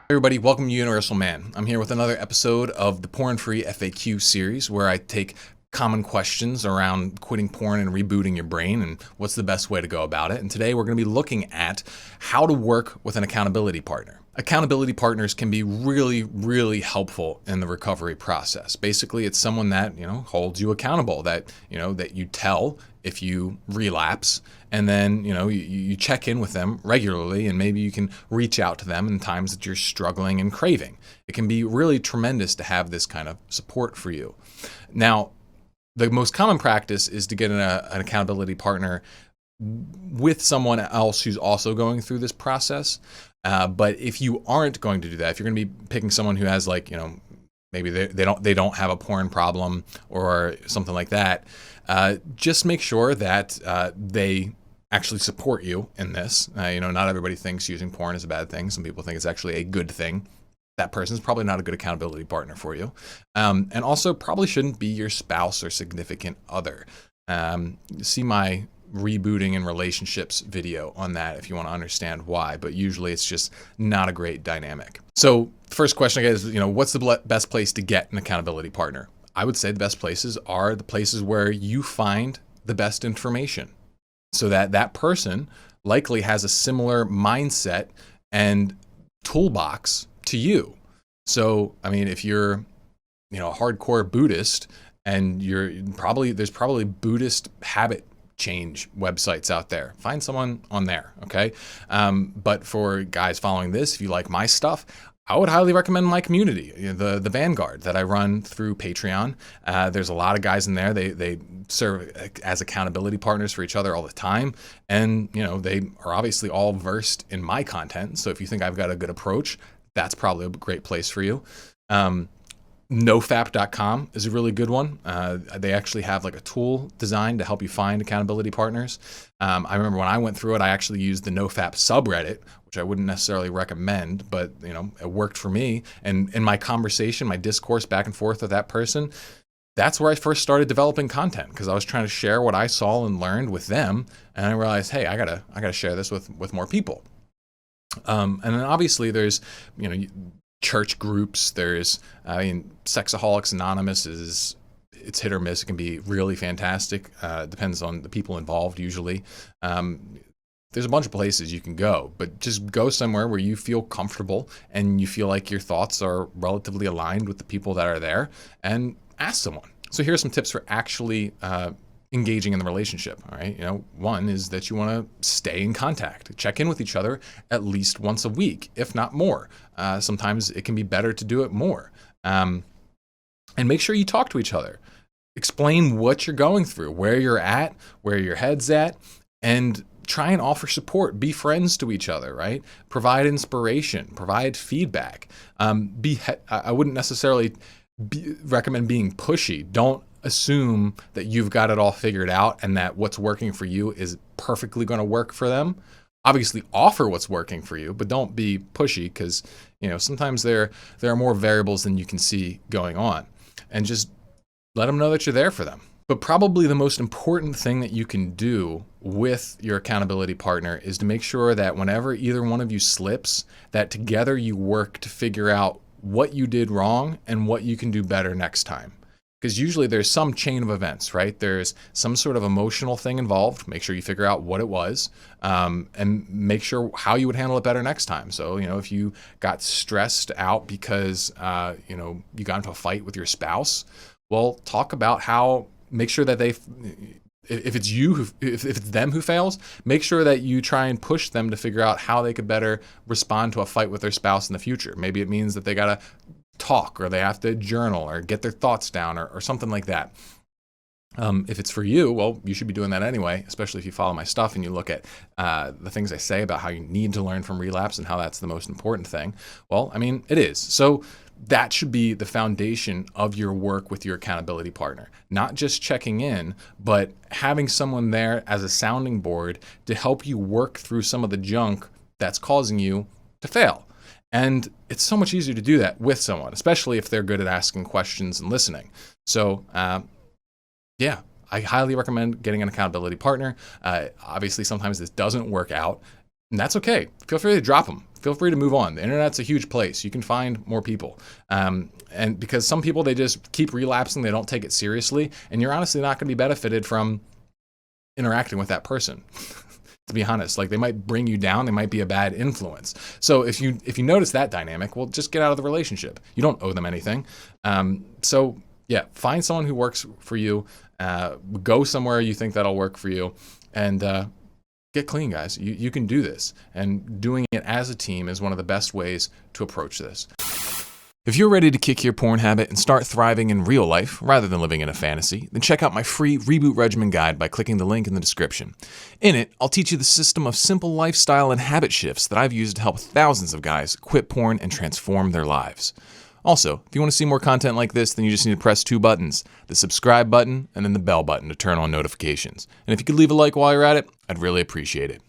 Everybody, welcome to Universal Man. I'm here with another episode of the Porn-Free FAQ series where I take common questions around quitting porn and rebooting your brain and what's the best way to go about it. And today we're going to be looking at how to work with an accountability partner. Accountability partners can be really, really helpful in the recovery process. Basically, it's someone that, holds you accountable, that you tell if you relapse, and then, you check in with them regularly, and maybe you can reach out to them in times that you're struggling and craving. It can be really tremendous to have this kind of support for you. Now, the most common practice is to get an accountability partner with someone else who's also going through this process. But if you aren't going to do that, if you're going to be picking someone who has maybe they don't have a porn problem or something like that, just make sure that they actually support you in this. Not everybody thinks using porn is a bad thing. Some people think it's actually a good thing. That person's probably not a good accountability partner for you. And also probably shouldn't be your spouse or significant other. See my rebooting and relationships video on that if you want to understand why, but usually it's just not a great dynamic. So the first question I get is, what's the best place to get an accountability partner? I would say the best places are the places where you find the best information, so that person likely has a similar mindset and toolbox to you. So, if you're, a hardcore Buddhist and there's probably Buddhist habit change websites out there. Find someone on there, okay? But for guys following this, if you like my stuff, I would highly recommend my community, the Vanguard that I run through Patreon. There's a lot of guys in there. They serve as accountability partners for each other all the time. And, they are obviously all versed in my content. So if you think I've got a good approach, that's probably a great place for you. Nofap.com is a really good one. They actually have a tool designed to help you find accountability partners. I remember when I went through it, I actually used the Nofap subreddit, which I wouldn't necessarily recommend, but it worked for me. And in my conversation, my discourse back and forth with that person, that's where I first started developing content, because I was trying to share what I saw and learned with them, and I realized, hey, I gotta share this with more people. And then obviously there's church groups. There's Sexaholics Anonymous it's hit or miss. It can be really fantastic. Depends on the people involved usually. There's a bunch of places you can go, but just go somewhere where you feel comfortable and you feel like your thoughts are relatively aligned with the people that are there, and ask someone. So here's some tips for actually engaging in the relationship. All right. One is that you want to stay in contact, check in with each other at least once a week, if not more. Sometimes it can be better to do it more. And make sure you talk to each other. Explain what you're going through, where you're at, where your head's at, and try and offer support. Be friends to each other, right? Provide inspiration, provide feedback. I wouldn't necessarily recommend being pushy. Don't assume that you've got it all figured out and that what's working for you is perfectly going to work for them. Obviously offer what's working for you, but don't be pushy, because sometimes there are more variables than you can see going on, and just let them know that you're there for them. But probably the most important thing that you can do with your accountability partner is to make sure that whenever either one of you slips, that together you work to figure out what you did wrong and what you can do better next time. Because usually there's some chain of events, right? There's some sort of emotional thing involved. Make sure you figure out what it was, and make sure how you would handle it better next time. So, if you got stressed out because, you got into a fight with your spouse, well, talk about make sure that if it's them who fails, make sure that you try and push them to figure out how they could better respond to a fight with their spouse in the future. Maybe it means that they got to talk, or they have to journal, or get their thoughts down, or something like that. If it's for you, well, you should be doing that anyway, especially if you follow my stuff and you look at the things I say about how you need to learn from relapse and how that's the most important thing. Well, it is. So that should be the foundation of your work with your accountability partner. Not just checking in, but having someone there as a sounding board to help you work through some of the junk that's causing you to fail. And it's so much easier to do that with someone, especially if they're good at asking questions and listening. So, I highly recommend getting an accountability partner. Obviously, sometimes this doesn't work out. And that's okay. Feel free to drop them. Feel free to move on. The internet's a huge place. You can find more people. And because some people, they just keep relapsing, they don't take it seriously, and you're honestly not going to be benefited from interacting with that person. To be honest, like, they might bring you down, they might be a bad influence. So if you notice that dynamic, well, just get out of the relationship. You don't owe them anything. So yeah, find someone who works for you. Go somewhere you think that'll work for you, and get clean, guys. You can do this, and doing it as a team is one of the best ways to approach this. If you're ready to kick your porn habit and start thriving in real life rather than living in a fantasy, then check out my free Reboot Regimen Guide by clicking the link in the description. In it, I'll teach you the system of simple lifestyle and habit shifts that I've used to help thousands of guys quit porn and transform their lives. Also, if you want to see more content like this, then you just need to press 2 buttons, the subscribe button and then the bell button to turn on notifications. And if you could leave a like while you're at it, I'd really appreciate it.